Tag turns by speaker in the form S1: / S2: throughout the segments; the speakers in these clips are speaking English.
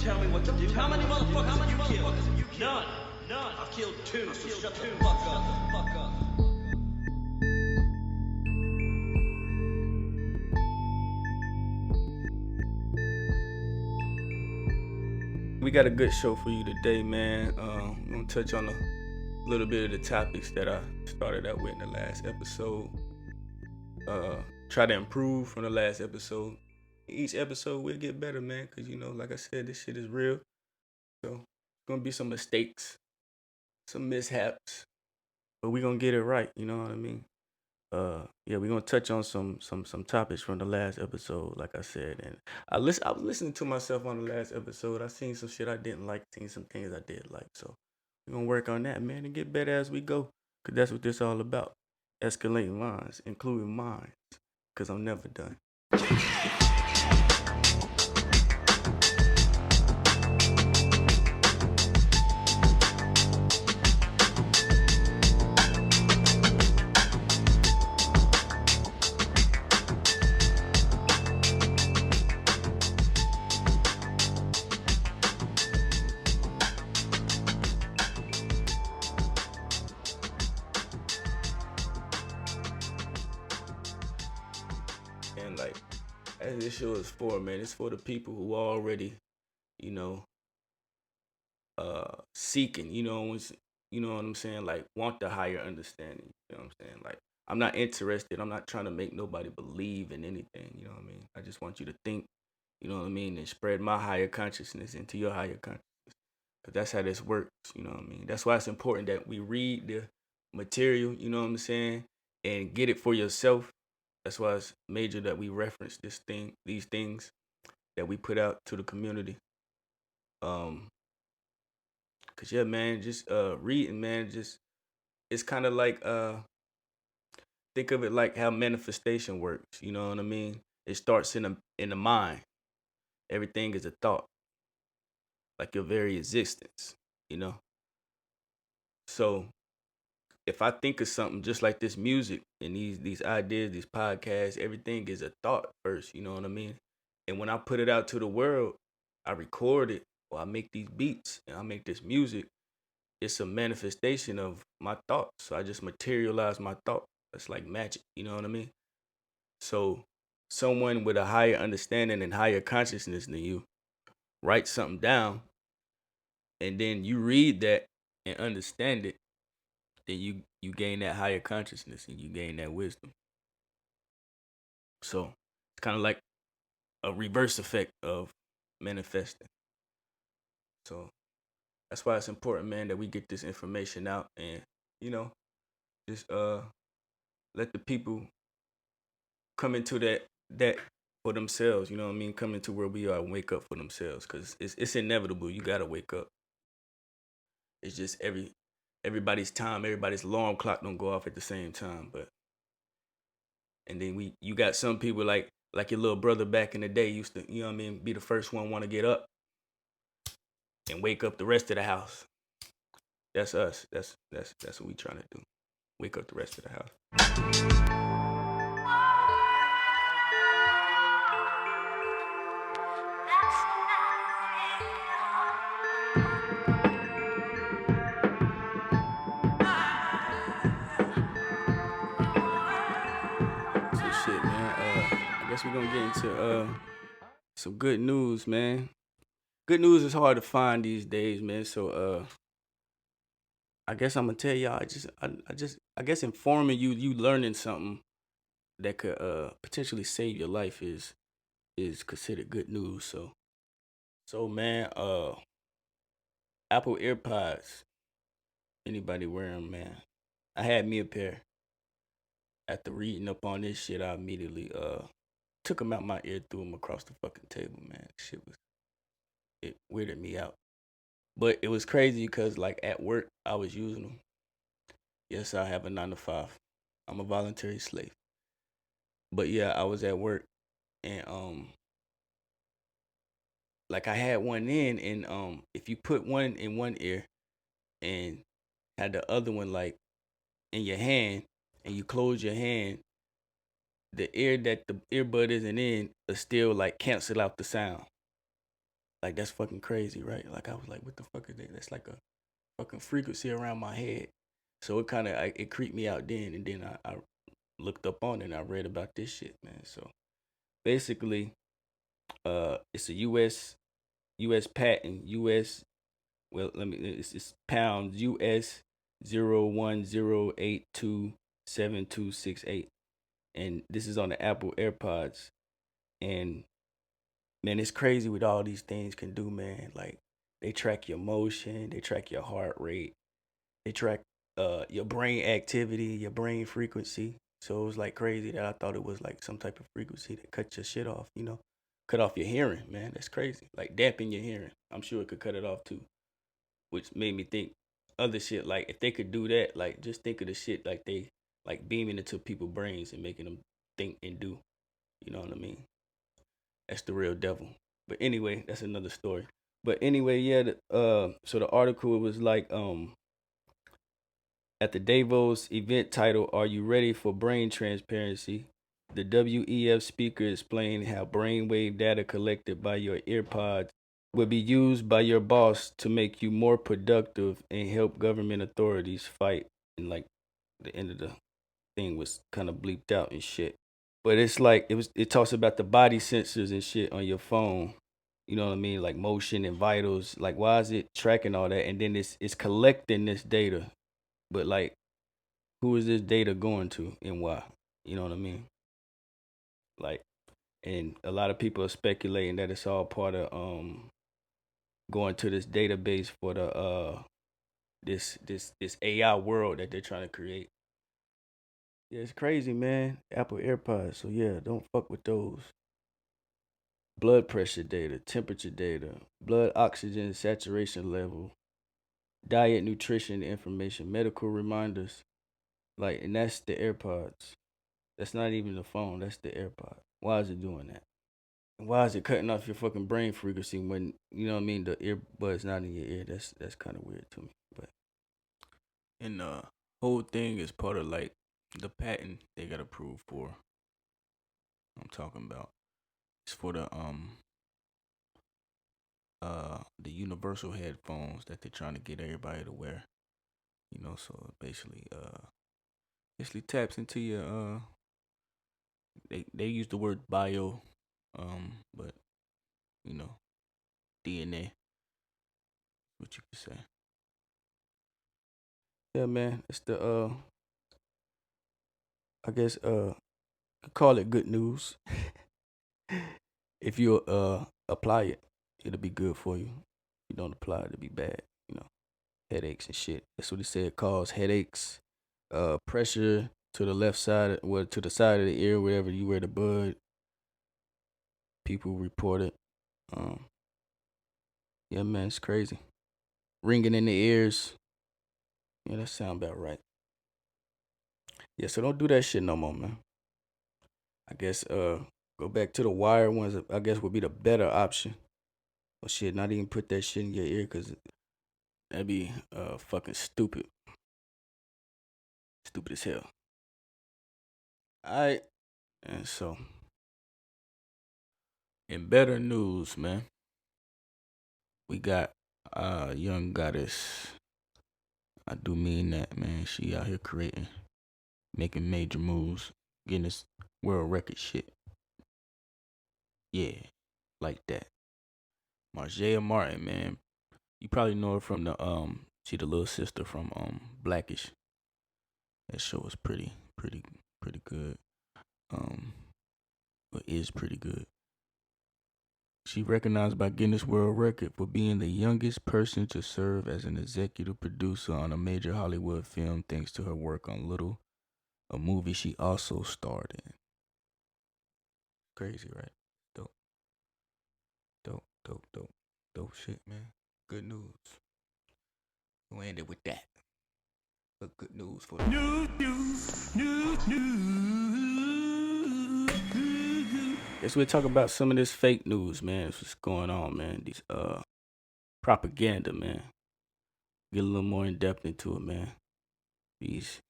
S1: tell me what to do. How many motherfuckers have you killed? None. I've killed 2, so shut the fuck up.
S2: We got a good show for you today, man. We're gonna touch on a little bit of the topics that I started out with in the last episode. Try to improve from the last episode. Each episode we'll get better, man, because like I said, this shit is real. So it's gonna be some mistakes, some mishaps, but we're gonna get it right, you know what I mean? Yeah, we're gonna touch on some topics from the last episode, like I said. And I was listening to myself on the last episode. I seen some shit I didn't like, seen some things I did like. So we're gonna work on that, man, and get better as we go. Cause that's what this all about. Escalating lines, including mine. Cause I'm never done. And like, as this show is for, man, it's for the people who already, you know, seeking, you know what I'm saying? Like, want the higher understanding. You know what I'm saying? Like, I'm not interested. I'm not trying to make nobody believe in anything. You know what I mean? I just want you to think, you know what I mean, and spread my higher consciousness into your higher consciousness. Because that's how this works. You know what I mean? That's why it's important that we read the material, you know what I'm saying, and get it for yourself. That's why it's major that we reference these things that we put out to the community. Cause yeah, man, just reading, man, just it's kind of like think of it like how manifestation works. You know what I mean? It starts in the mind. Everything is a thought, like your very existence. You know. So if I think of something just like this music and these ideas, these podcasts, everything is a thought first. You know what I mean? And when I put it out to the world, I record it or I make these beats and I make this music. It's a manifestation of my thoughts. So I just materialize my thought. It's like magic, you know what I mean? So someone with a higher understanding and higher consciousness than you write something down, and then you read that and understand it, then you gain that higher consciousness and you gain that wisdom. So it's kind of like a reverse effect of manifesting. So that's why it's important, man, that we get this information out and just let the people come into that for themselves. You know what I mean? Come into where we are and wake up for themselves, because it's inevitable. You gotta wake up. It's just everybody's time, everybody's alarm clock don't go off at the same time. But and then you got some people like your little brother back in the day used to, you know what I mean, be the first one want to get up and wake up the rest of the house. That's us. That's what we trying to do. Wake up the rest of the house. Shit, man. I guess we're gonna get into some good news, man. Good news is hard to find these days, man. So I guess I'm gonna tell y'all. I guess informing you learning something that could potentially save your life is considered good news. So man, Apple AirPods. Anybody wear them, man? I had me a pair. After reading up on this shit, I immediately took them out my ear, threw them across the fucking table, man. It weirded me out. But it was crazy because like at work I was using them. Yes, I have a 9 to 5. I'm a voluntary slave. But yeah, I was at work and like I had one in, and if you put one in one ear and had the other one like in your hand and you close your hand, the ear that the earbud isn't in will still like cancel out the sound. Like that's fucking crazy, right? Like I was like, what the fuck is that? That's like a fucking frequency around my head. So it kind of it creeped me out then, and then I looked up on it and I read about this shit, man. So basically, it's a U.S. patent, U.S. Well, it's pounds U.S. 010827268, and this is on the Apple AirPods. And man, it's crazy what all these things can do, man. Like they track your motion, they track your heart rate, they track your brain activity, your brain frequency. So it was like crazy that I thought it was like some type of frequency that cut your shit off, cut off your hearing, man. That's crazy. Like dampen your hearing. I'm sure it could cut it off too, which made me think other shit. Like if they could do that, like just think of the shit like they like beaming into people's brains and making them think and do. You know what I mean? That's the real devil. But anyway, that's another story. But anyway, yeah. So the article was like, at the Davos event titled "Are You Ready for Brain Transparency?" The WEF speaker explained how brainwave data collected by your earpods will be used by your boss to make you more productive and help government authorities fight. And like the end of the thing was kind of bleeped out and shit. But it's like it talks about the body sensors and shit on your phone. You know what I mean? Like motion and vitals. Like why is it tracking all that? And then it's collecting this data. But like who is this data going to and why? You know what I mean? Like and a lot of people are speculating that it's all part of going to this database for the this AI world that they're trying to create. Yeah, it's crazy, man. Apple AirPods. So yeah, don't fuck with those. Blood pressure data, temperature data, blood oxygen saturation level, diet, nutrition information, medical reminders. Like, and that's the AirPods. That's not even the phone. That's the AirPod. Why is it doing that? And why is it cutting off your fucking brain frequency when you know what I mean? The earbud's not in your ear. That's kind of weird to me. But and the whole thing is part of like the patent they got approved for. I'm talking about. It's for the universal headphones that they're trying to get everybody to wear. So basically taps into your they use the word bio, but you know DNA, what you could say. Yeah, man, it's the I guess you call it good news. If you apply it, it'll be good for you. If you don't apply it, it'll be bad. Headaches and shit. That's what he said. It causes headaches, pressure to the left side, well, to the side of the ear, wherever you wear the bud. People report it. Yeah, man, it's crazy. Ringing in the ears. Yeah, that sound about right. Yeah, so don't do that shit no more, man. I guess go back to the wire ones. I guess would be the better option. Well, shit, not even put that shit in your ear because that'd be fucking stupid. Stupid as hell. Alright. And so, in better news, man, we got young goddess. I do mean that, man. She out here creating, making major moves, getting this world record shit. Yeah, like that. Marjaya Martin, man. You probably know her from she the little sister from Blackish. That show was pretty good. But is pretty good. She recognized by Guinness World Record for being the youngest person to serve as an executive producer on a major Hollywood film thanks to her work on Little, a movie she also starred in. Crazy, right? Dope. Dope shit, man. Good news. We'll end it with that. But good news for Guess we'll talk about some of this fake news, man. What's going on, man? These propaganda, man. Get a little more in depth into it, man. These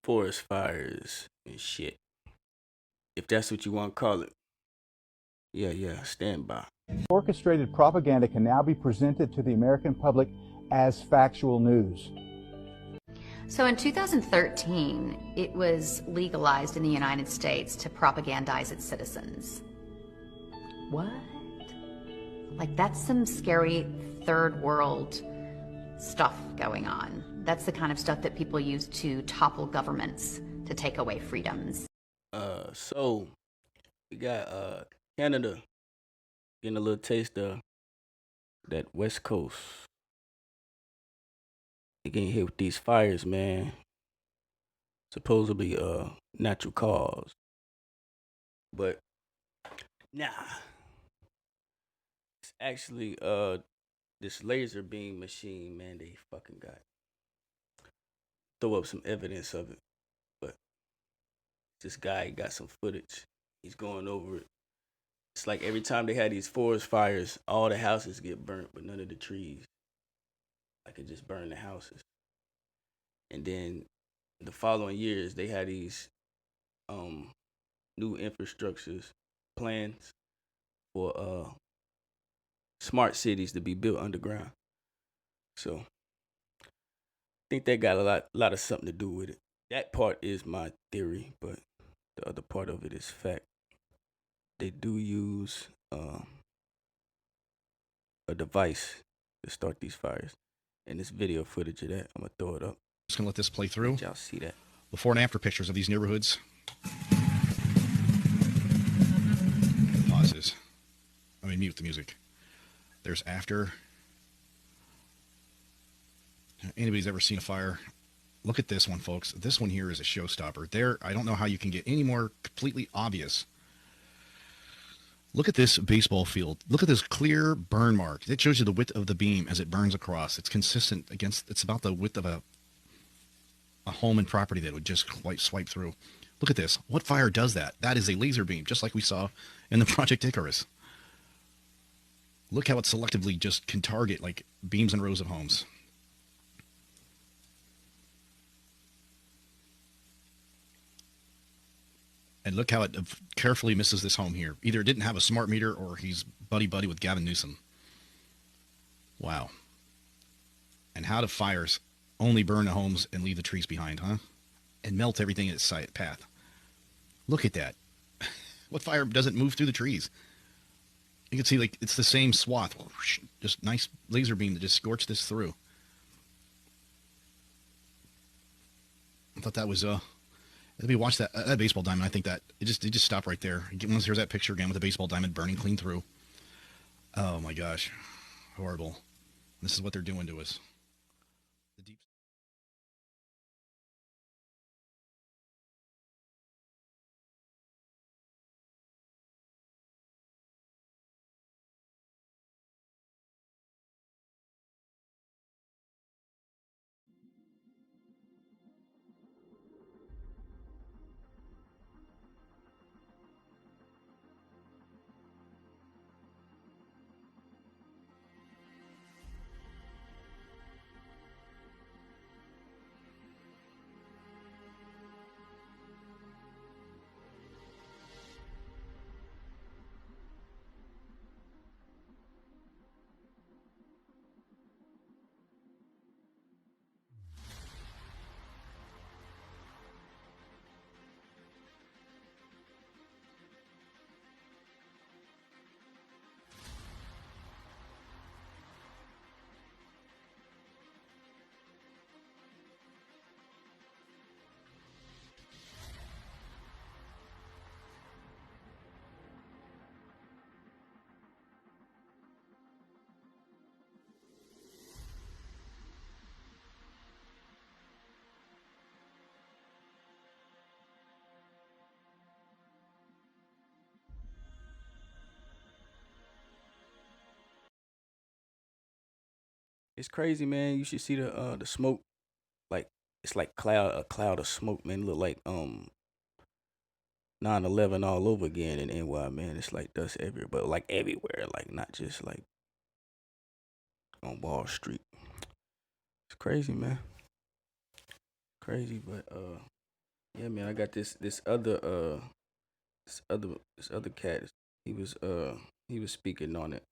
S2: forest fires and shit. If that's what you want to call it. Yeah, stand by.
S3: Orchestrated propaganda can now be presented to the American public as factual news.
S4: So in 2013, it was legalized in the United States to propagandize its citizens. What? Like, that's some scary third world stuff going on. That's the kind of stuff that people use to topple governments, to take away freedoms.
S2: So we got Canada getting a little taste of that West Coast. They getting hit with these fires, man. Supposedly natural cause. But nah. It's actually this laser beam machine, man, they fucking got. Throw up some evidence of it. But this guy got some footage. He's going over it. It's like every time they had these forest fires, all the houses get burnt, but none of the trees. Like it just burned the houses. And then the following years, they had these new infrastructures plans for smart cities to be built underground. So I think that got a lot of something to do with it. That part is my theory, but the other part of it is fact. They do use a device to start these fires. And this video footage of that, I'm gonna throw it up.
S5: Just gonna let this play through.
S2: Let y'all see that.
S5: Before and after pictures of these neighborhoods. Pauses. I mean, mute the music. There's after. Anybody's ever seen a fire? Look at this one, folks. This one here is a showstopper. There, I don't know how you can get any more completely obvious. Look at this baseball field. Look at this clear burn mark. It shows you the width of the beam as it burns across. It's consistent against, it's about the width of a home and property that would just swipe through. Look at this. What fire does that? That is a laser beam, just like we saw in the Project Icarus. Look how it selectively just can target like beams and rows of homes. And look how it carefully misses this home here. Either it didn't have a smart meter or he's buddy-buddy with Gavin Newsom. Wow. And how do fires only burn the homes and leave the trees behind, huh? And melt everything in its path. Look at that. What fire doesn't move through the trees? You can see like it's the same swath. Just nice laser beam that just scorched this through. I thought that was let me watch that baseball diamond. I think that it just stopped right there. Once there's that picture again with the baseball diamond burning clean through. Oh my gosh, horrible. This is what they're doing to us. The deep.
S2: It's crazy, man. You should see the smoke. Like it's like a cloud of smoke, man. It look like 9/11 all over again in NY, man. It's like dust everywhere, but like everywhere, like not just like on Wall Street. It's crazy, man. Crazy, but yeah, man. I got this other cat. he was speaking on it.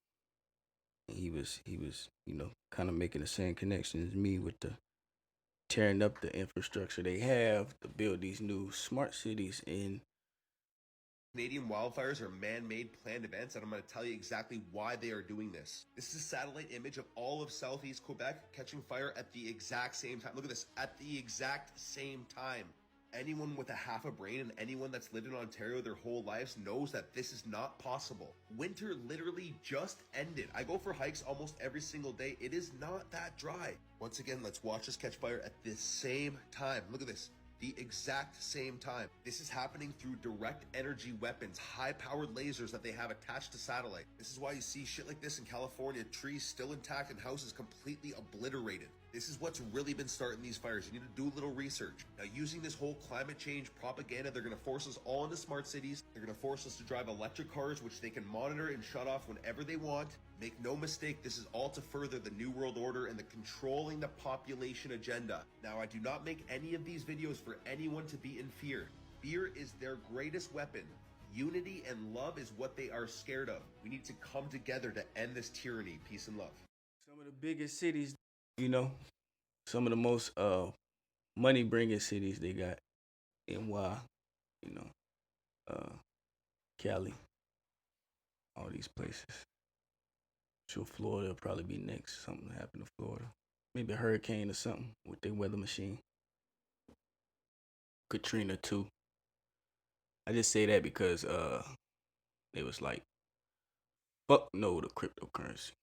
S2: He was kind of making the same connection as me with the tearing up the infrastructure they have to build these new smart cities in.
S6: Canadian wildfires are man-made planned events, and I'm going to tell you exactly why they are doing this. This is a satellite image of all of southeast Quebec catching fire at the exact same time. Look at this, at the exact same time. Anyone with a half a brain and anyone that's lived in Ontario their whole lives knows that this is not possible. Winter literally just ended. I go for hikes almost every single day. It is not that dry. Once again, let's watch us catch fire at the same time. Look at this. The exact same time. This is happening through direct energy weapons, high-powered lasers that they have attached to satellite. This is why you see shit like this in California, trees still intact and houses completely obliterated. This is what's really been starting these fires. You need to do a little research. Now, using this whole climate change propaganda, they're going to force us all into smart cities. They're going to force us to drive electric cars, which they can monitor and shut off whenever they want. Make no mistake, this is all to further the New World Order and the controlling the population agenda. Now, I do not make any of these videos for anyone to be in fear. Fear is their greatest weapon. Unity and love is what they are scared of. We need to come together to end this tyranny. Peace and love.
S2: Some of the biggest cities, some of the most money-bringing cities they got. NY, Cali, all these places. Sure, Florida will probably be next. Something happened to Florida. Maybe a hurricane or something with their weather machine. Katrina too. I just say that because they was like, fuck no to cryptocurrency.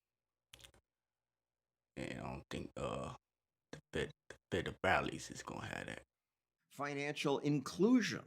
S2: And I don't think the Fed Bally's is gonna have that.
S7: Financial inclusion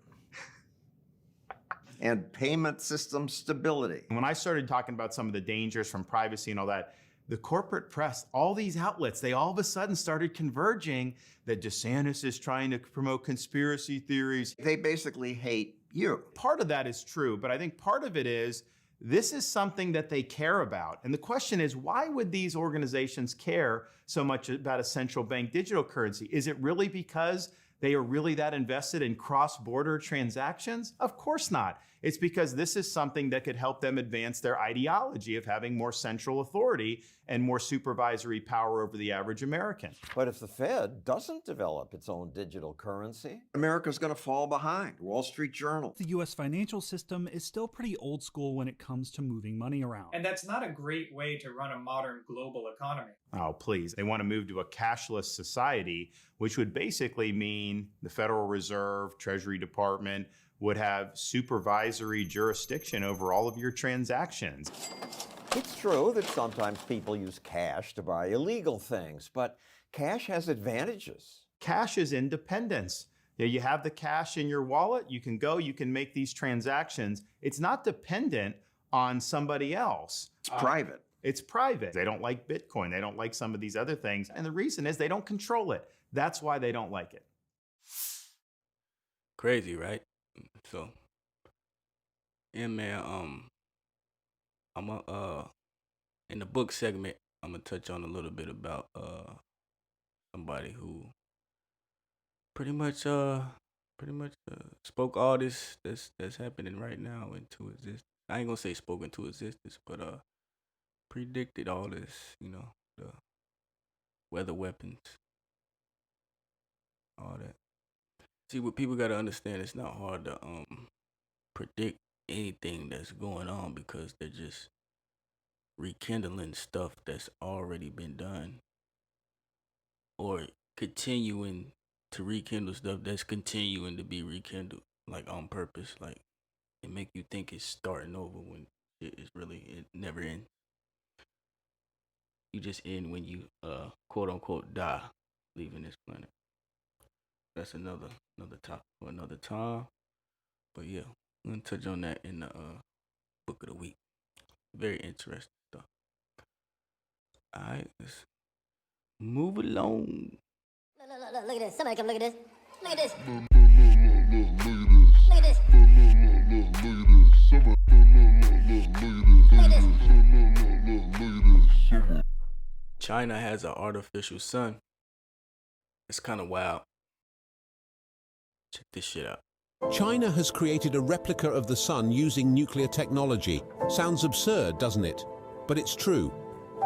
S7: and payment system stability.
S8: When I started talking about some of the dangers from privacy and all that, the corporate press, all these outlets, they all of a sudden started converging that DeSantis is trying to promote conspiracy theories.
S7: They basically hate you.
S8: Part of that is true, but I think part of it is this is something that they care about. And the question is, why would these organizations care so much about a central bank digital currency? Is it really because they are really that invested in cross-border transactions? Of course not. It's because this is something that could help them advance their ideology of having more central authority and more supervisory power over the average American.
S7: But if the Fed doesn't develop its own digital currency, America's going to fall behind. Wall Street Journal.
S9: The U.S. financial system is still pretty old school when it comes to moving money around.
S10: And that's not a great way to run a modern global economy.
S8: Oh, please. They want to move to a cashless society, which would basically mean the Federal Reserve, Treasury Department would have supervisory jurisdiction over all of your transactions.
S7: It's true that sometimes people use cash to buy illegal things, but cash has advantages.
S8: Cash is independence. You have the cash in your wallet, you can go, you can make these transactions. It's not dependent on somebody else.
S7: It's private.
S8: It's private. They don't like Bitcoin. They don't like some of these other things. And the reason is they don't control it. That's why they don't like it.
S2: Crazy, right? So, yeah, man, I'm in the book segment, I'm gonna touch on a little bit about somebody who pretty much spoke all this that's happening right now into existence. I ain't gonna say spoke into existence, but predicted all this, the weather weapons, all that. See, what people gotta understand, it's not hard to predict anything that's going on because they're just rekindling stuff that's already been done or continuing to rekindle stuff that's continuing to be rekindled, like on purpose. Like, it make you think it's starting over when it never ends. You just end when you quote unquote die, leaving this planet. That's another topic for another time. But yeah, I'm gonna touch on that in the book of the week. Very interesting stuff. Alright, let's move along.
S11: Look at this. Somebody come look at this. Look at this. Look at this.
S2: China has an artificial sun. It's kind of wild. Check this shit out.
S12: China has created a replica of the sun using nuclear technology. Sounds absurd, doesn't it? But it's true.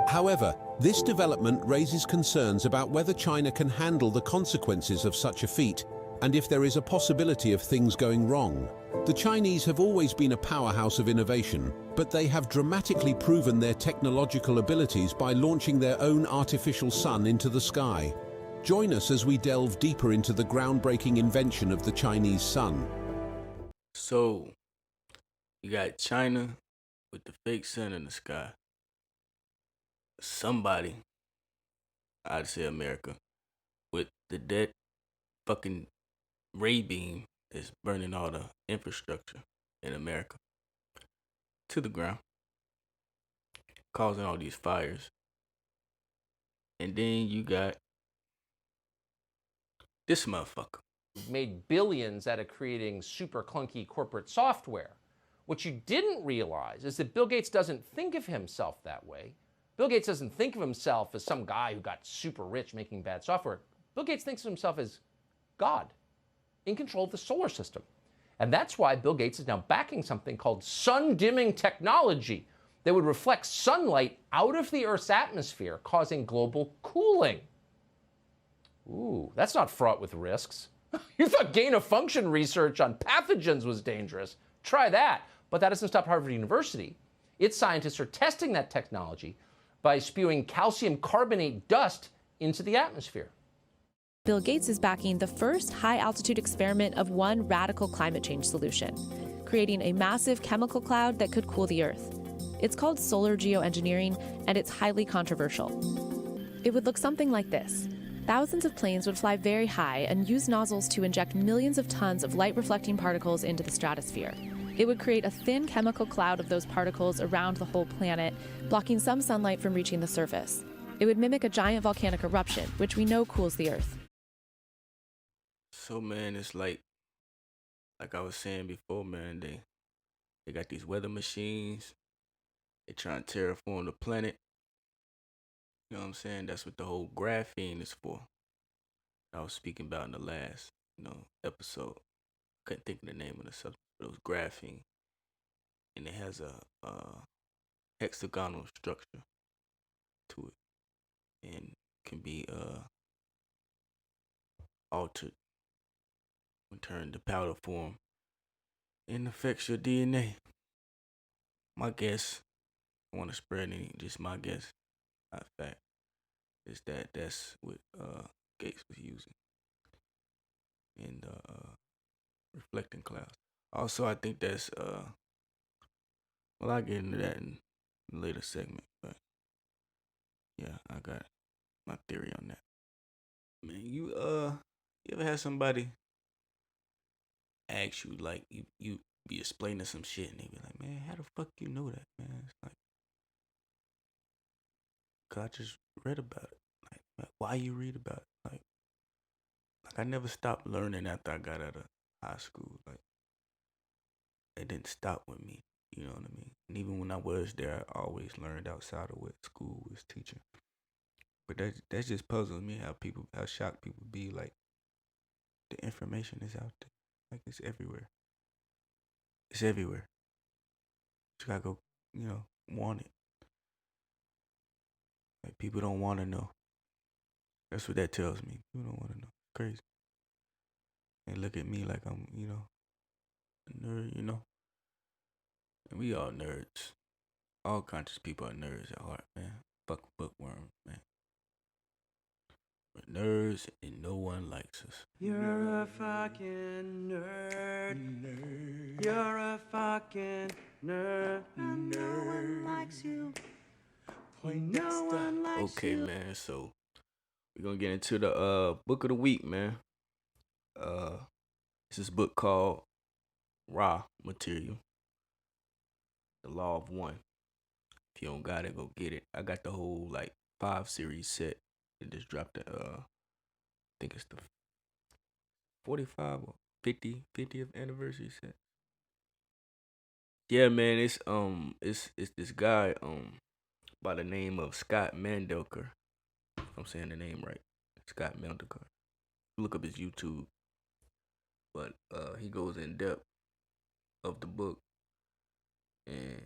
S12: However, this development raises concerns about whether China can handle the consequences of such a feat, and if there is a possibility of things going wrong. The Chinese have always been a powerhouse of innovation, but they have dramatically proven their technological abilities by launching their own artificial sun into the sky. Join us as we delve deeper into the groundbreaking invention of the Chinese sun.
S2: So, you got China with the fake sun in the sky. Somebody, I'd say America, with the dead fucking ray beam is burning all the infrastructure in America to the ground, causing all these fires. And then you got this motherfucker.
S13: Made billions out of creating super clunky corporate software. What you didn't realize is that Bill Gates doesn't think of himself that way. Bill Gates doesn't think of himself as some guy who got super rich making bad software. Bill Gates thinks of himself as God, in control of the solar system. And that's why Bill Gates is now backing something called sun-dimming technology that would reflect sunlight out of the Earth's atmosphere, causing global cooling. Ooh, that's not fraught with risks. You thought gain-of-function research on pathogens was dangerous. Try that. But that doesn't stop Harvard University. Its scientists are testing that technology by spewing calcium carbonate dust into the atmosphere.
S14: Bill Gates is backing the first high-altitude experiment of one radical climate change solution, creating a massive chemical cloud that could cool the Earth. It's called solar geoengineering, and it's highly controversial. It would look something like this. Thousands of planes would fly very high and use nozzles to inject millions of tons of light-reflecting particles into the stratosphere. It would create a thin chemical cloud of those particles around the whole planet, blocking some sunlight from reaching the surface. It would mimic a giant volcanic eruption, which we know cools the Earth.
S2: So, man, it's like I was saying before, man, they got these weather machines. They trying to terraform the planet. You know what I'm saying? That's what the whole graphene is for. I was speaking about in the last, episode. Couldn't think of the name of the subject, but it was graphene. And it has a hexagonal structure to it. And can be altered when turned to powder form and affects your DNA. My guess, I want to spread any, just my guess, not fact, is that's what Gates was using in the reflecting clouds. Also, I think that's well, I'll get into that in a later segment, but yeah, I got my theory on that. Man, you ever had somebody ask you, like, you be explaining some shit and they be like, man, how the fuck you know that, man? It's like, 'cause I just read about it. Like, why you read about it? Like I never stopped learning after I got out of high school. Like, it didn't stop with me. You know what I mean? And even when I was there, I always learned outside of what school was teaching. But that just puzzles me how shocked people be. Like, the information is out there. Like, it's everywhere. It's everywhere. You gotta go, want it. Like, people don't want to know. That's what that tells me. People don't want to know. It's crazy. They look at me like I'm, a nerd, And we all nerds. All conscious people are nerds at heart, man. Fuck bookworms, man. We're nerds and no one likes us.
S1: You're a fucking nerd. You're a fucking nerd. And no one likes you. No one likes
S2: Okay,
S1: you.
S2: man. So we're gonna get into the book of the week, man. This is a book called Raw Material. The Law of One. If you don't got it, go get it. I got the whole 5 series set. It just dropped the I think it's the 45 or 50th anniversary set. Yeah, man, it's this guy by the name of Scott Mandelker. If I'm saying the name right. Scott Mandelker. Look up his YouTube. but he goes in depth of the book and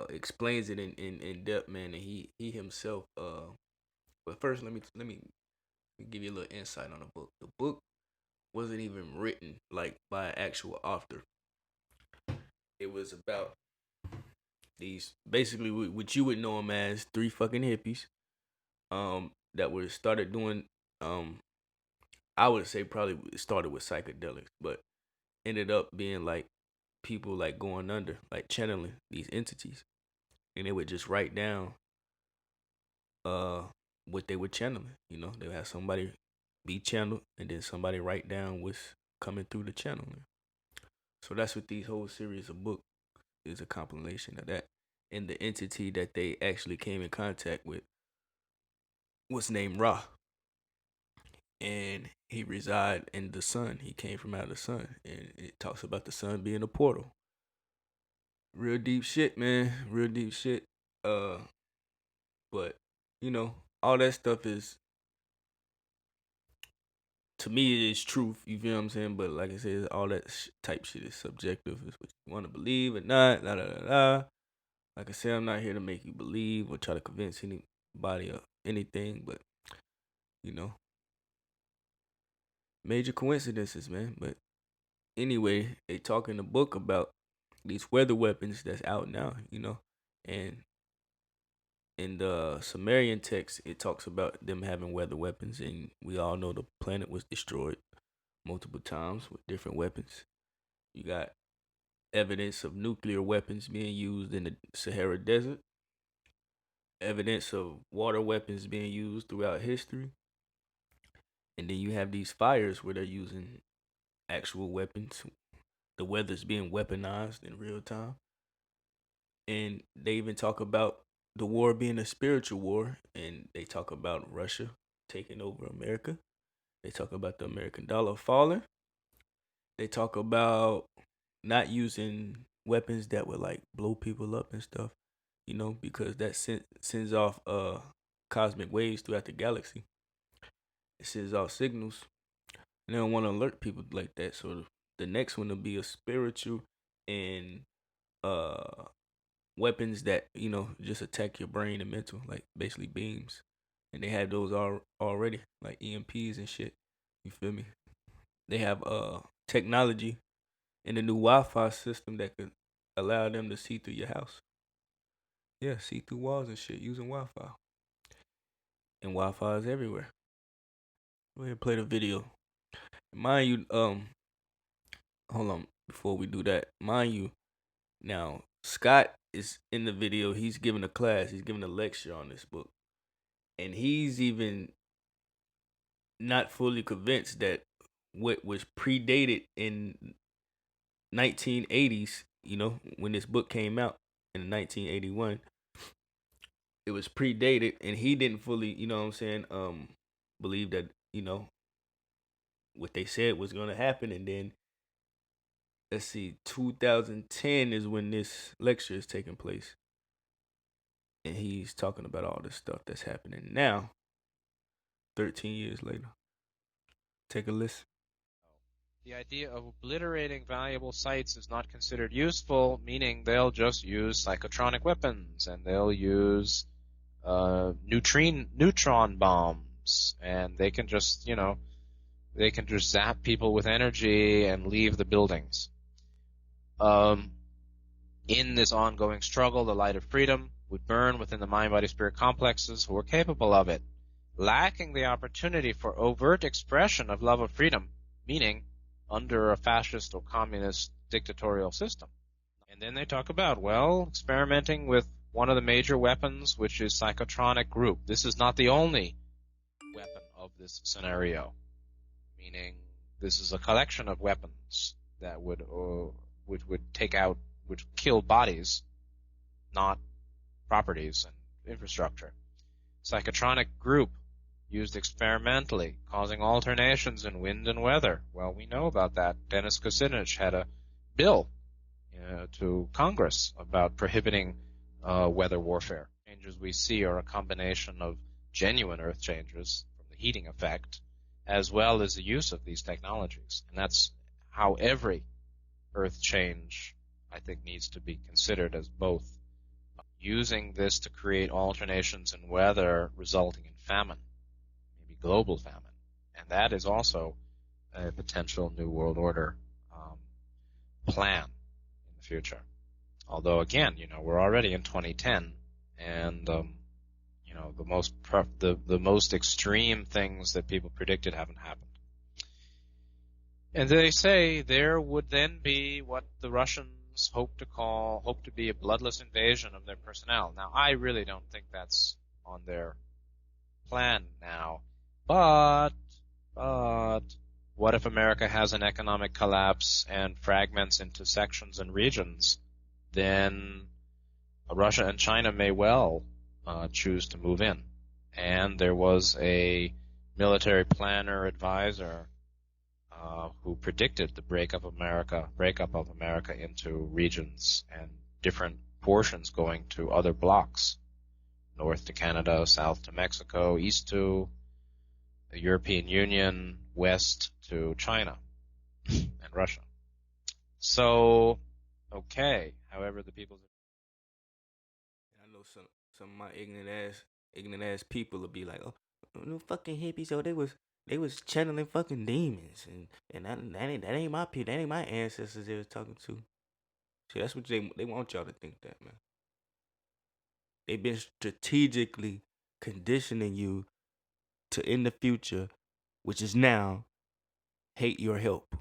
S2: explains it in depth, man. And he himself but first let me give you a little insight on the book. The book wasn't even written like by an actual author. It was about these, basically what you would know them as, 3 fucking hippies that were started doing, I would say probably it started with psychedelics, but ended up being like people like going under, like channeling these entities, and they would just write down what they were channeling. They would have somebody be channeled, and then somebody write down what's coming through the channeling. So that's what these whole series of books is, a compilation of that. And the entity that they actually came in contact with was named Ra. And he reside in the sun. He came from out of the sun. And it talks about the sun being a portal. Real deep shit, man. Real deep shit. But, all that stuff is, to me, it is truth. You feel what I'm saying? But like I said, all that type shit is subjective. It's what you want to believe or not. Like I said, I'm not here to make you believe or try to convince anybody of anything. But, major coincidences, man. But anyway, they talk in the book about these weather weapons that's out now, and in the Sumerian text, it talks about them having weather weapons, and we all know the planet was destroyed multiple times with different weapons. You got evidence of nuclear weapons being used in the Sahara Desert, evidence of water weapons being used throughout history, and then you have these fires where they're using actual weapons. The weather's being weaponized in real time. And they even talk about the war being a spiritual war, and they talk about Russia taking over America. They talk about the American dollar falling. They talk about not using weapons that would like blow people up and stuff, because that sends off cosmic waves throughout the galaxy. It sends off signals. And they don't want to alert people like that. So the next one will be a spiritual and weapons that, just attack your brain and mental, like basically beams. And they have those already, like EMPs and shit. You feel me? They have technology in the new Wi-Fi system that could allow them to see through your house. Yeah, see through walls and shit using Wi-Fi. And Wi-Fi is everywhere. Go ahead and play the video. Mind you, hold on, before we do that, mind you, now Scott is in the video. He's giving a class. He's giving a lecture on this book. And he's even not fully convinced that what was predated in 1980s, when this book came out in 1981, it was predated, and he didn't fully, believe that, what they said was going to happen. And then, let's see, 2010 is when this lecture is taking place. And he's talking about all this stuff that's happening now, 13 years later. Take a listen.
S15: The idea of obliterating valuable sites is not considered useful, meaning they'll just use psychotronic weapons, and they'll use neutron bombs, and they can just, they can just zap people with energy and leave the buildings. In this ongoing struggle, the light of freedom would burn within the mind-body-spirit complexes who were capable of it, lacking the opportunity for overt expression of love of freedom, meaning under a fascist or communist dictatorial system. And then they talk about, experimenting with one of the major weapons, which is psychotronic group. This is not the only weapon of this scenario, meaning this is a collection of weapons that would kill bodies, not properties and infrastructure. Psychotronic group used experimentally, causing alternations in wind and weather. Well, we know about that. Dennis Kucinich had a bill to Congress about prohibiting weather warfare. Changes we see are a combination of genuine earth changes from the heating effect as well as the use of these technologies. And that's how every earth change, I think, needs to be considered as both using this to create alternations in weather resulting in famine, maybe global famine. And that is also a potential New World Order plan in the future. Although, again, we're already in 2010, and the most extreme things that people predicted haven't happened. And they say there would then be what the Russians hope to be a bloodless invasion of their personnel. Now, I really don't think that's on their plan now. But what if America has an economic collapse and fragments into sections and regions? Then Russia and China may well choose to move in. And there was a military planner advisor who predicted the breakup of America into regions and different portions going to other blocks, north to Canada, south to Mexico, east to the European Union, west to China and Russia. So, okay. However, the people.
S2: I know some of my ignorant ass people will be like, oh, no fucking hippies, oh, they was channeling fucking demons, and that ain't my people, that ain't my ancestors they was talking to. See, that's what they want y'all to think that, man. They've been strategically conditioning you to, in the future, which is now, hate your help.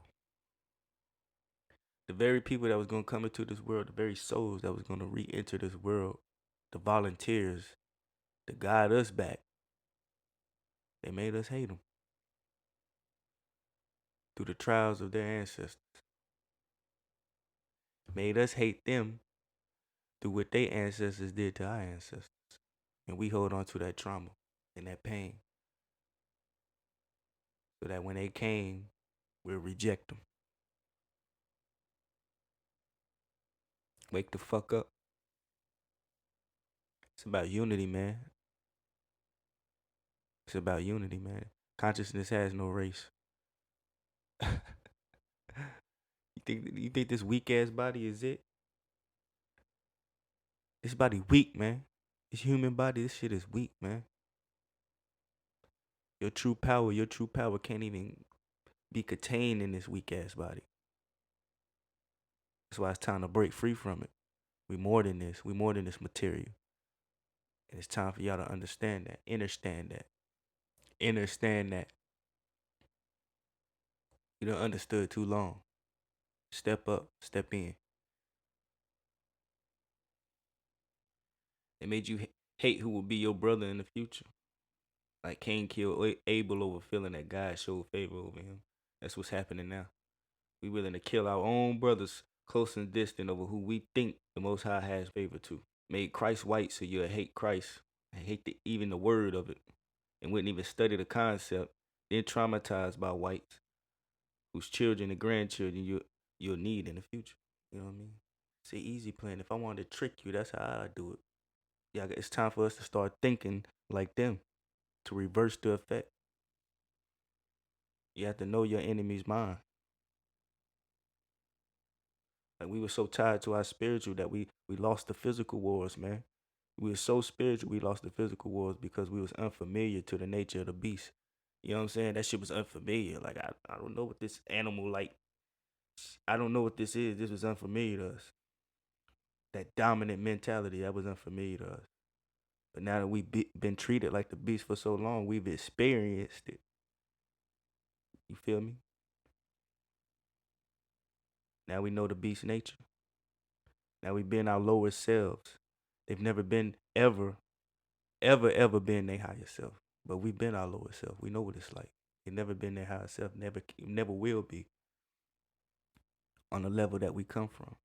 S2: The very people that was going to come into this world, the very souls that was going to re-enter this world, the volunteers to guide us back, they made us hate them through the trials of their ancestors. Made us hate them through what their ancestors did to our ancestors. And we hold on to that trauma and that pain so that when they came, we'll reject them. Wake the fuck up. It's about unity, man. It's about unity, man. Consciousness has no race. You think this weak ass body is it? This body weak, man. This human body, this shit is weak, man. Your true power can't even be contained in this weak ass body. That's why it's time to break free from it. We more than this. We more than this material. And it's time for y'all to understand that. Understand that. You done understood too long. Step up. Step in. It made you hate who will be your brother in the future. Like Cain killed Abel over feeling that God showed favor over him. That's what's happening now. We willing to kill our own brothers close and distant over who we think the Most High has favor to. Made Christ white so you'll hate Christ and hate even the word of it and wouldn't even study the concept. Then traumatized by whites whose children and grandchildren you'll need in the future. You know what I mean? It's an easy plan. If I wanted to trick you, that's how I do it. Yeah, it's time for us to start thinking like them to reverse the effect. You have to know your enemy's mind. Like we were so tied to our spiritual that we lost the physical wars, man. We were so spiritual we lost the physical wars because we was unfamiliar to the nature of the beast. You know what I'm saying? That shit was unfamiliar. Like I don't know what this animal like. I don't know what this is. This was unfamiliar to us. That dominant mentality, that was unfamiliar to us. But now that we've been treated like the beast for so long, we've experienced it. You feel me? Now we know the beast nature. Now we've been our lower selves. They've never been ever been their higher self. But we've been our lower self. We know what it's like. They've never been their higher self. Never will be. On the level that we come from.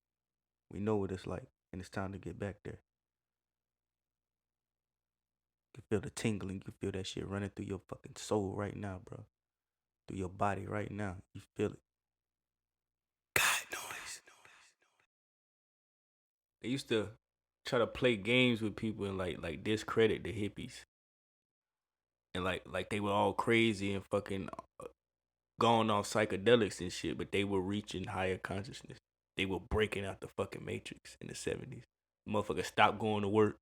S2: We know what it's like. And it's time to get back there. You can feel the tingling. You can feel that shit running through your fucking soul right now, bro. Through your body right now. You feel it. God noise. They used to try to play games with people and like discredit the hippies. and like they were all crazy and fucking gone off psychedelics and shit, but they were reaching higher consciousness. They were breaking out the fucking matrix in the 70s. Motherfuckers stopped going to work.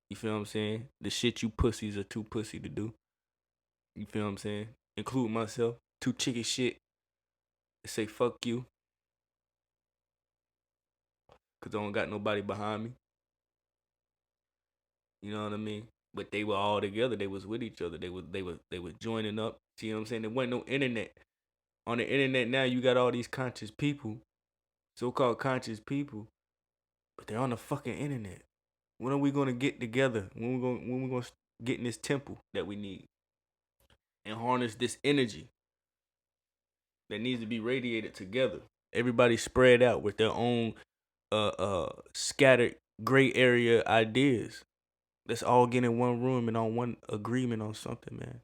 S2: You feel what I'm saying? The shit you pussies are too pussy to do. You feel what I'm saying? Include myself. Too chicken shit. They say fuck you. Cause I don't got nobody behind me. You know what I mean? But they were all together. They was with each other. They were joining up. See what I'm saying? There wasn't no internet. On the internet now, you got all these conscious people, so-called conscious people, but they're on the fucking internet. When are we gonna get together? When we gonna get in this temple that we need and harness this energy that needs to be radiated together? Everybody spread out with their own scattered gray area ideas. Let's all get in one room and on one agreement on something, man.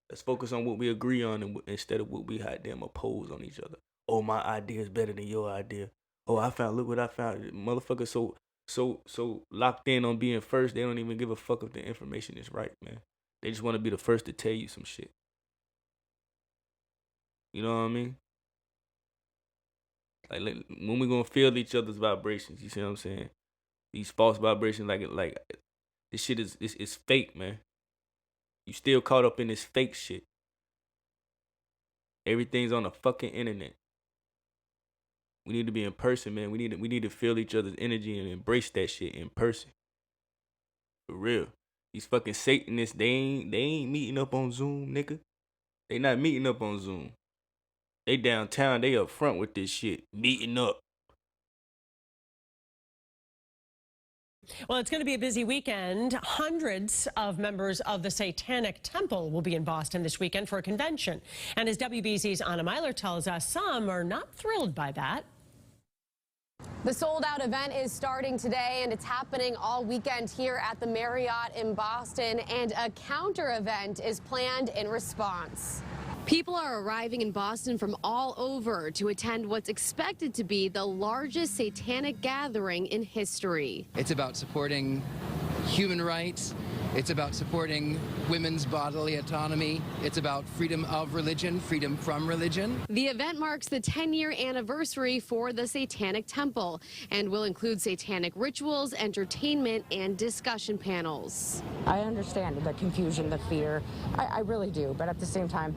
S2: Let's focus on what we agree on instead of what we goddamn oppose on each other. Oh, my idea is better than your idea. Oh, look what I found. Motherfuckers so locked in on being first, they don't even give a fuck if the information is right, man. They just want to be the first to tell you some shit. You know what I mean? Like when we gonna feel each other's vibrations, you see what I'm saying? These false vibrations, like this shit is fake, man. You still caught up in this fake shit. Everything's on the fucking internet. We need to be in person, man. We need to feel each other's energy and embrace that shit in person. For real. These fucking Satanists, they ain't meeting up on Zoom, nigga. They not meeting up on Zoom. They downtown, they up front with this shit. Meeting up.
S16: Well, it's going to be a busy weekend. Hundreds of members of the Satanic Temple will be in Boston this weekend for a convention. And as WBZ's Anna Myler tells us, some are not thrilled by that.
S17: The sold-out event is starting today, and it's happening all weekend here at the Marriott in Boston, and a counter event is planned in response. People are arriving in Boston from all over to attend what's expected to be the largest satanic gathering in history.
S18: It's about supporting human rights. It's about supporting women's bodily autonomy. It's about freedom of religion, freedom from religion.
S17: The event marks the 10-year anniversary for the Satanic Temple and will include satanic rituals, entertainment, and discussion panels.
S19: I understand the confusion, the fear. I really do. But at the same time,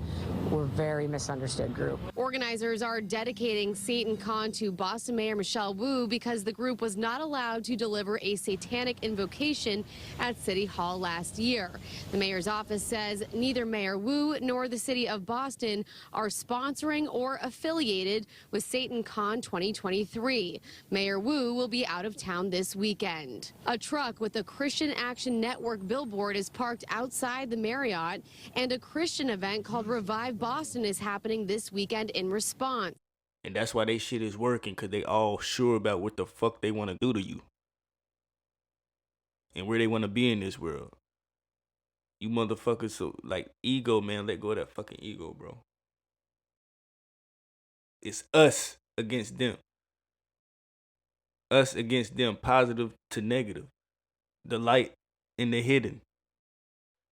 S19: we're a very misunderstood group.
S17: Organizers are dedicating SatanCon to Boston Mayor Michelle Wu because the group was not allowed to deliver a satanic invocation at City Hall last year. The mayor's office says neither Mayor Wu nor the city of Boston are sponsoring or affiliated with SatanCon 2023. Mayor Wu will be out of town this weekend. A truck with a Christian Action Network billboard is parked outside the Marriott, and a Christian event called Revive Boston is happening this weekend in response.
S2: And that's why they shit is working, because they all sure about what the fuck they want to do to you. And where they want to be in this world. You motherfuckers, so like ego, man, let go of that fucking ego, bro. It's us against them. Us against them, positive to negative. The light and the hidden.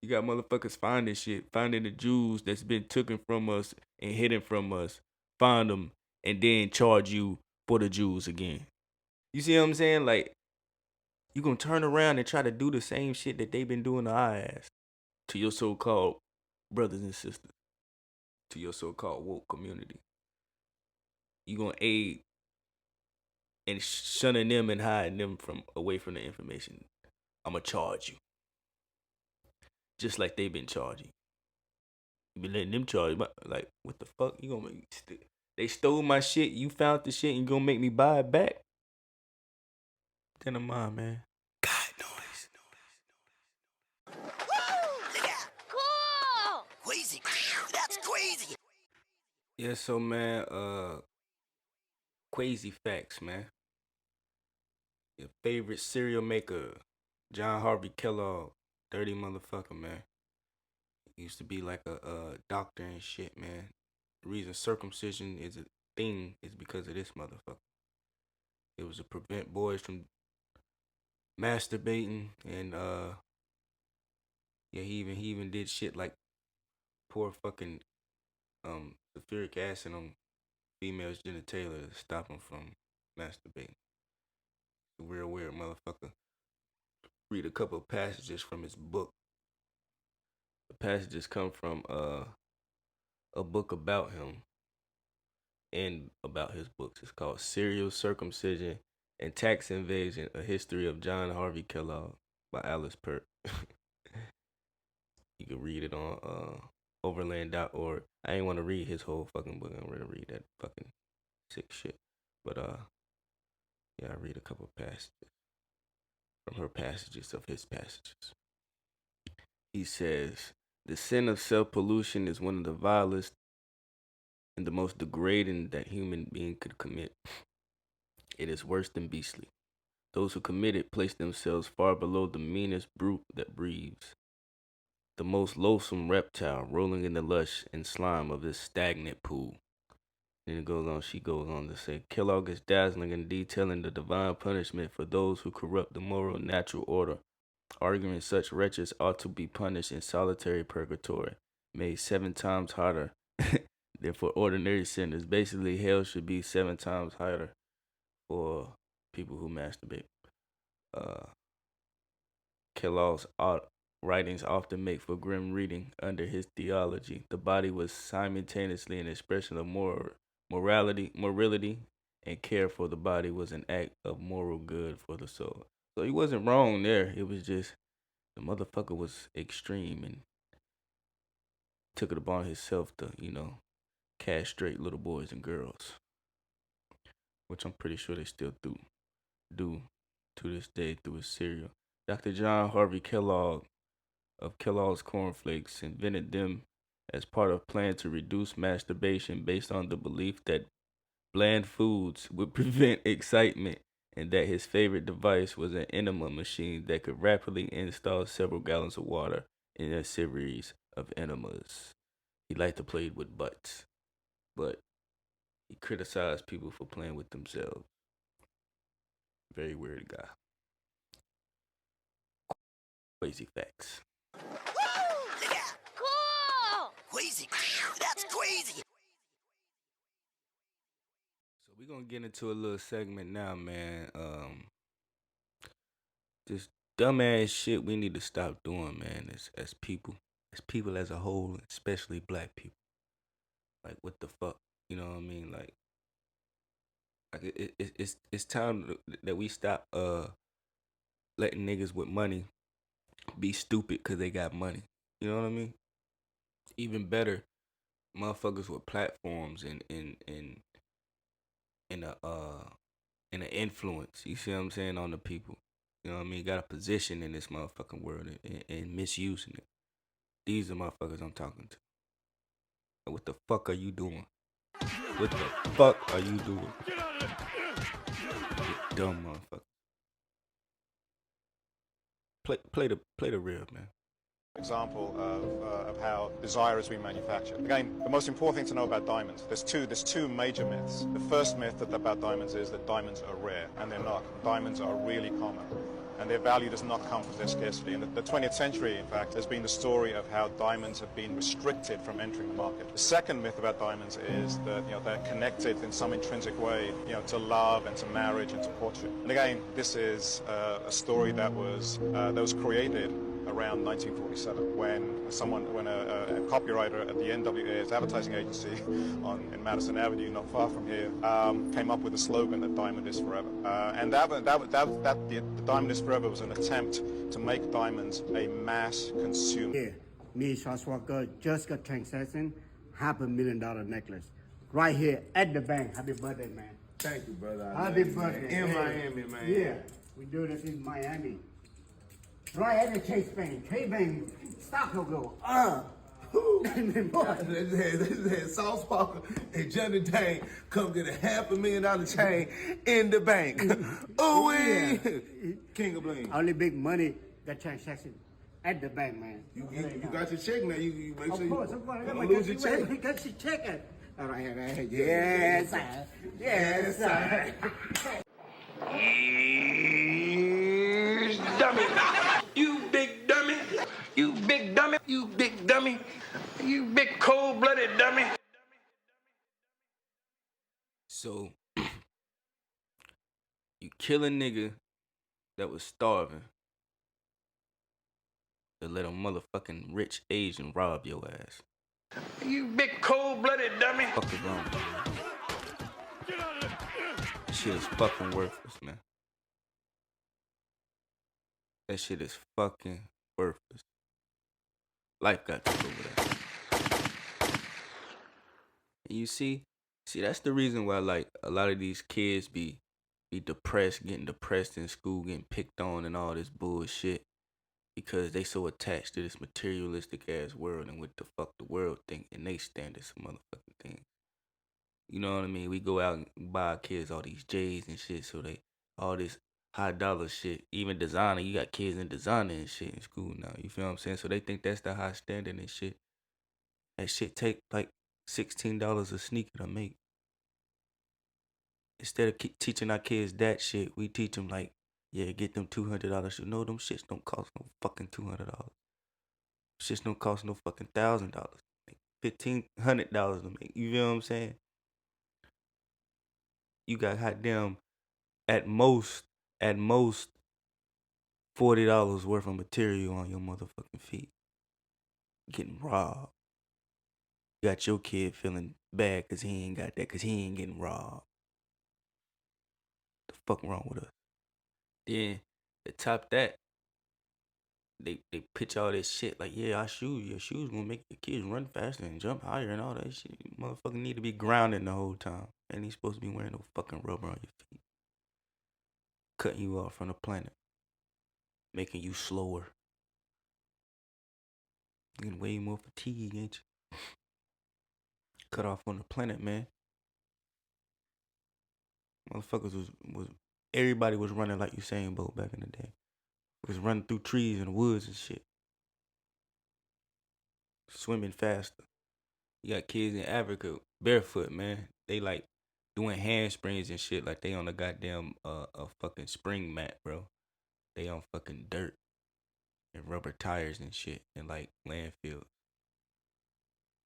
S2: You got motherfuckers finding shit, finding the jewels that's been taken from us and hidden from us. Find them and then charge you for the jewels again. You see what I'm saying? Like, you gonna turn around and try to do the same shit that they've been doing to our ass. To your so-called brothers and sisters. To your so-called woke community. You gonna aid in shunning them and hiding them away from the information. I'ma charge you. Just like they've been charging. You been letting them charge. Like, what the fuck? You gonna make they stole my shit. You found the shit and you gonna make me buy it back? Then I'm on, man.
S11: Cool! Crazy. That's crazy.
S2: Yeah, so man, crazy facts, man. Your favorite cereal maker, John Harvey Kellogg, dirty motherfucker, man. He used to be like a doctor and shit, man. The reason circumcision is a thing is because of this motherfucker. It was to prevent boys from masturbating, and yeah, he even did shit like pour fucking sulfuric acid on females' genitalia to stop them from masturbating. Weird motherfucker. Read a couple of passages from his book. The passages come from a book about him and about his books. It's called Serial Circumcision and Tax Invasion, A History of John Harvey Kellogg by Alice Pert. You can read it on overland.org. I ain't want to read his whole fucking book. I'm gonna read that fucking sick shit. But yeah, I read a couple of passages from her passages of his passages. He says, the sin of self-pollution is one of the vilest and the most degrading that human being could commit. It is worse than beastly. Those who commit it place themselves far below the meanest brute that breathes. The most loathsome reptile rolling in the lush and slime of this stagnant pool. Then it goes on, she goes on to say, Kellogg is dazzling in detailing the divine punishment for those who corrupt the moral natural order, arguing such wretches ought to be punished in solitary purgatory, made 7 times harder than for ordinary sinners. Basically, hell should be 7 times harder for people who masturbate. Kellogg's writings often make for grim reading. Under his theology, the body was simultaneously an expression of morality, and care for the body was an act of moral good for the soul. So he wasn't wrong there. It was just the motherfucker was extreme and took it upon himself to, castrate little boys and girls, which I'm pretty sure they still do to this day through his cereal. Dr. John Harvey Kellogg of Kellogg's Cornflakes invented them as part of a plan to reduce masturbation based on the belief that bland foods would prevent excitement, and that his favorite device was an enema machine that could rapidly install several gallons of water in a series of enemas. He liked to play with butts, but he criticized people for playing with themselves. Very weird guy. Crazy facts.
S11: Cool! Crazy. That's crazy.
S2: So we're gonna get into a little segment now, man. This dumbass shit we need to stop doing, man, as people as a whole, especially black people. Like, what the fuck? You know what I mean? Like it's time that we stop letting niggas with money be stupid because they got money. You know what I mean? Even better, motherfuckers with platforms and an influence. You see what I'm saying, on the people. You know what I mean? Got a position in this motherfucking world and misusing it. These are motherfuckers I'm talking to. What the fuck are you doing? What the fuck are you doing? You dumb motherfucker. Play the real, man.
S20: Example of how desire is being manufactured. Again, the most important thing to know about diamonds, there's two major myths. The first myth about diamonds is that diamonds are rare, and they're not. Diamonds are really common, and their value does not come from their scarcity. In the 20th century, in fact, there's been the story of how diamonds have been restricted from entering the market. The second myth about diamonds is that they're connected in some intrinsic way, to love and to marriage and to courtship. And again, this is a story that was created around 1947 when a copywriter at the NWA's advertising agency in Madison Avenue, not far from here, came up with the slogan that diamond is forever. And the diamond is forever was an attempt to make diamonds a mass consumer.
S21: Here, me, Schwarzwalker, just got transaction, $500,000 necklace. Right here at the bank. Happy birthday, man.
S22: Thank you, brother.
S21: Happy birthday.
S22: In Miami, man.
S21: Yeah, we do this in Miami. Right at the Chase Bank. Chase Bank, stock will go up.
S22: This is Sauce Parker and Johnny Dane come get $500,000 chain in the bank. Ooh, yeah. King of Bling.
S21: Only big money, that transaction at the bank, man.
S22: You got your check now. You make sure
S21: of course.
S22: you don't lose your check.
S21: You got your check. All right. Yes, sir. Yes, sir.
S22: Dummy. You big dummy. You big dummy. You big dummy. You big
S2: So you kill a nigga that was starving to let a motherfucking rich Asian rob your ass.
S3: You big cold-blooded dummy.
S2: Fuck is wrong with you? That shit is fucking worthless, man. That shit is fucking worthless. Life got to go with that. And you see, that's the reason why like a lot of these kids be depressed, getting depressed in school, getting picked on and all this bullshit. Because they so attached to this materialistic ass world and what the fuck the world think, and they stand as some motherfucking things. You know what I mean? We go out and buy our kids all these J's and shit, so they all this high dollar shit, even designer. You got kids in designer and shit in school now. You feel what I'm saying? So they think that's the high standard and shit. That shit take like $16 a sneaker to make. Instead of teaching our kids that shit, we teach them like, yeah, get them $200 shoes. No, them shits don't cost no fucking $200. Shits don't cost no fucking $1,000. $1,500 to make. You feel what I'm saying? You got goddamn at most $40 worth of material on your motherfucking feet. Getting robbed. You got your kid feeling bad because he ain't got that, because he ain't getting robbed. The fuck wrong with us? Then to top that, they pitch all this shit like, yeah, your shoes gonna make the kids run faster and jump higher and all that shit. You motherfucker need to be grounded the whole time. And he's supposed to be wearing no fucking rubber on your feet. Cutting you off from the planet. Making you slower. You're getting way more fatigue, ain't you? Cut off on the planet, man. Motherfuckers was everybody was running like Usain Bolt back in the day. It was running through trees and woods and shit. Swimming faster. You got kids in Africa barefoot, man. They like doing handsprings and shit like they on a goddamn a fucking spring mat, bro. They on fucking dirt and rubber tires and shit and like landfills.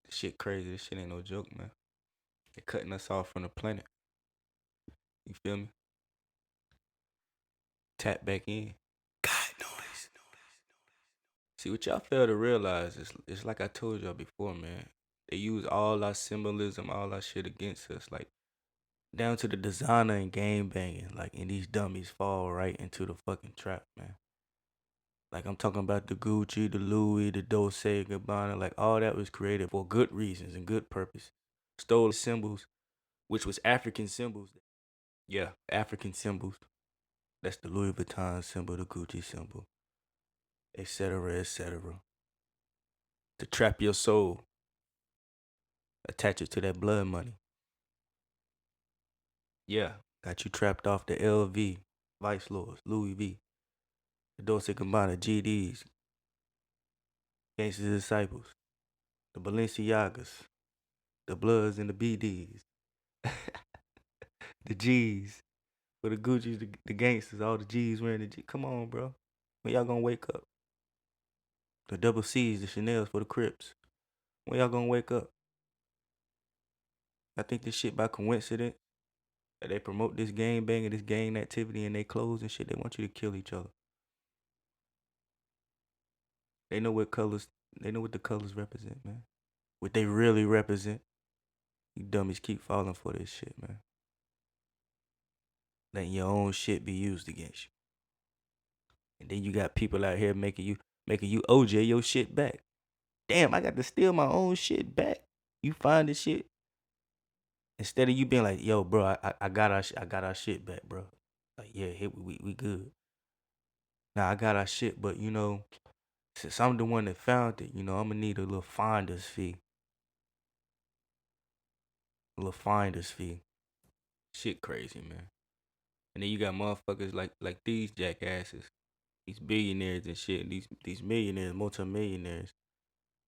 S2: This shit crazy. This shit ain't no joke, man. They're cutting us off from the planet. You feel me? Tap back in. God noise. See, what y'all fail to realize is it's like I told y'all before, man. They use all our symbolism, all our shit against us, like down to the designer and game banging, like, and these dummies fall right into the fucking trap, man. Like I'm talking about the Gucci, the Louis, the Dolce & Gabbana, like all that was created for good reasons and good purpose. Stole symbols, which was African symbols. Yeah, African symbols. That's the Louis Vuitton symbol, the Gucci symbol, etc., etc. To trap your soul. Attach it to that blood money. Yeah, got you trapped off the LV, Vice Lords, Louis V, the Dolce & Gabbana, GDs, Gangsta Disciples, the Balenciagas, the Bloods and the BDs, the G's, for the Gucci's, the gangsters, all the G's wearing the G. Come on, bro. When y'all gonna wake up? The double C's, the Chanel's for the Crips. When y'all gonna wake up? I think this shit by coincidence that they promote this gang banging, this gang activity in their clothes and shit. They want you to kill each other. They know what the colors represent, man. What they really represent. You dummies keep falling for this shit, man. Letting your own shit be used against you. And then you got people out here making you OJ your shit back. Damn, I got to steal my own shit back. You find the shit. Instead of you being like, yo, bro, I got our shit back, bro. Like, yeah, we good. Now I got our shit, but you know, since I'm the one that found it, you know, I'm gonna need a little finder's fee. A little finder's fee. Shit crazy, man. And then you got motherfuckers like these jackasses, these billionaires and shit, these millionaires, multimillionaires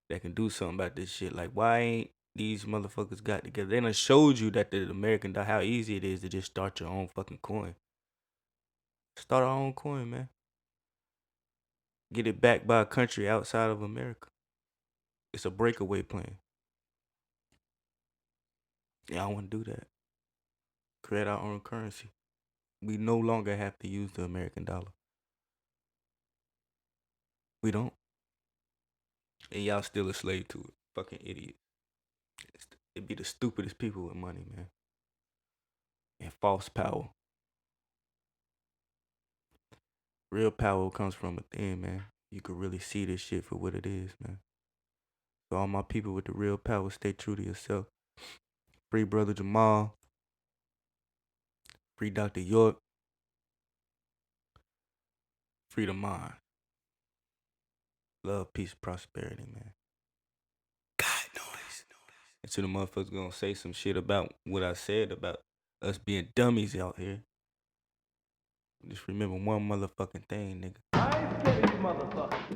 S2: that can do something about this shit. Like, why ain't these motherfuckers got together? They done showed you that the American, how easy it is to just start your own fucking coin. Start our own coin, man. Get it backed by a country outside of America. It's a breakaway plan. Yeah, I want to do that. create our own currency. We no longer have to use the American dollar. We don't. And y'all still a slave to it. Fucking idiot. It'd be the stupidest people with money, man. And false power. Real power comes from within, man. You could really see this shit for what it is, man. So all my people with the real power, stay true to yourself. Free Brother Jamal. Free Dr. York. Free the mind. Love, peace, prosperity, man. God noise. And to the motherfuckers gonna say some shit about what I said about us being dummies out here. Just remember one motherfucking thing, nigga.
S1: I said it, you motherfucker.